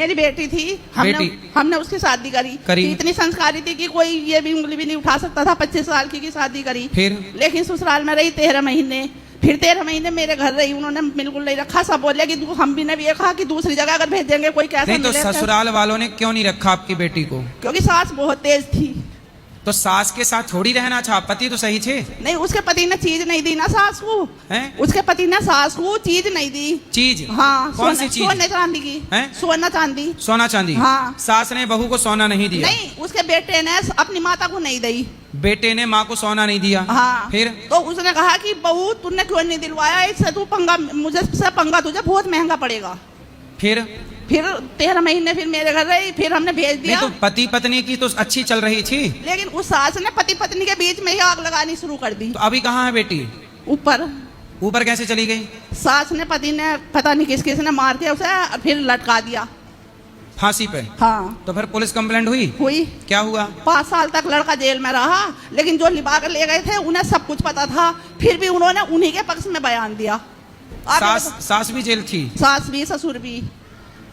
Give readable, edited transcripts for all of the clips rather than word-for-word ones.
मेरी बेटी थी, हमने उसकी शादी करी। इतनी संस्कारी थी कि कोई ये भी उंगली भी नहीं उठा सकता था। 25 साल की शादी करी। फिर लेकिन ससुराल में रही 13 महीने। फिर 13 महीने मेरे घर रही, उन्होंने बिल्कुल नहीं रखा। सब बोले कि हम भी ने भी कहा कि दूसरी जगह अगर भेजेंगे कोई कैसा नहीं, तो ससुराल वालों ने क्यों नहीं रखा आपकी बेटी को? क्योंकि सास बहुत तेज थी। तो सास के साथ थोड़ी रहना था, पति तो सही थे। नहीं, उसके पति ने चीज नहीं दी ना सास को। उसके पति ने सास को चीज नहीं दी। चीज? हाँ। कौन सी चीज? सोने चांदी की। सोना चांदी। सोना चांदी? हाँ। सास ने बहू को सोना नहीं दिया? नहीं, उसके बेटे ने अपनी माता को नहीं दी। बेटे ने माँ को सोना नहीं दिया? हाँ। फिर तो उसने कहा कि बहू तूने क्यों नहीं दिलवाया, इससे तू पंगा, मुझे से पंगा तुझे बहुत महंगा पड़ेगा। फिर 13 महीने फिर मेरे घर रही। फिर हमने भेज दिया। तो पति पत्नी की तो अच्छी चल रही थी, लेकिन उस सास ने पति पत्नी के बीच में ही आग लगानी शुरू कर दी। तो अभी कहाँ है बेटी? ऊपर। ऊपर कैसे चली गई? सास ने पति ने पता नहीं किस ने मार दिया उसे, फिर लटका दिया फांसी पे। हाँ। तो फिर पुलिस कंप्लेंट हुई? क्या हुआ? 5 साल तक लड़का जेल में रहा। लेकिन जो लिबा कर ले गए थे उन्हें सब कुछ पता था, फिर भी उन्होंने उन्हीं के पक्ष में बयान दिया। सास भी जेल थी? सास भी ससुर भी।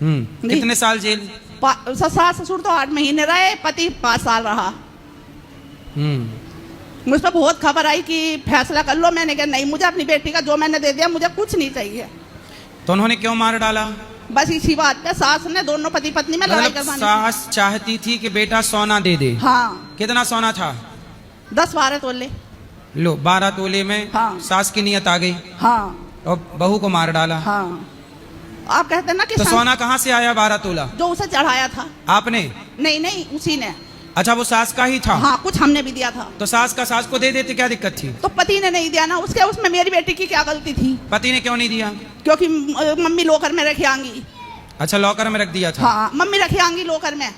कितने साल जेल? सास ससुर तो 8 महीने रहे, पति 5 साल रहा। मुझ पर बहुत खबर आई कि फैसला कर लो। मैंने कहा नहीं, मुझे अपनी बेटी का जो मैंने दे दिया, मुझे कुछ नहीं चाहिए। तो उन्होंने क्यों मार डाला? बस इसी बात पे सास ने दोनों पति पत्नी में लड़ाई करवानी। सास चाहती थी कि बेटा सोना दे दे। हाँ। कितना सोना था? 10-12 तोले। लो, 12 तोले में। हाँ। सास की नियत आ गई। हाँ। और बहू को मार डाला। हाँ। आप कहते ना कि तो सोना कहाँ से आया 12 तोला? जो उसे चढ़ाया था। आपने? नहीं, उसी ने। अच्छा, वो सास का ही था? हाँ, कुछ हमने भी दिया था। तो सास का सास को दे देते, क्या दिक्कत थी? तो पति ने नहीं दिया ना, उसमें मेरी बेटी की क्या गलती थी? पति ने क्यों नहीं दिया? क्योंकि मम्मी लॉकर में रखी आंगी। अच्छा, लॉकर में रख दिया था? हाँ, मम्मी रखी आंगी लॉकर में।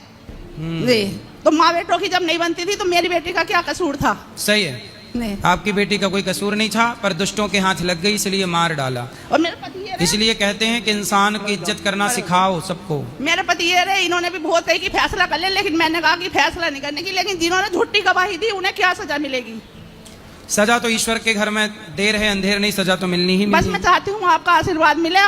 तो माँ बेटों की जब नहीं बनती थी तो मेरी बेटी का क्या कसूर था? सही है, नहीं। आपकी बेटी का कोई कसूर नहीं था, पर दुष्टों के हाथ लग गई इसलिए मार डाला। और मेरे पति ये इसलिए कहते हैं कि इंसान की इज्जत करना सिखाओ सबको। मेरे पति ये रहे, इन्होंने भी बहुत कही कि फैसला कर ले, लेकिन मैंने कहा कि फैसला नहीं करने की। लेकिन जिन्होंने झूठी गवाही दी उन्हें क्या सजा मिलेगी? सजा तो ईश्वर के घर में देर है अंधेर नहीं, सजा तो मिलनी ही मिलनी। बस मैं चाहती हूँ आपका आशीर्वाद मिले।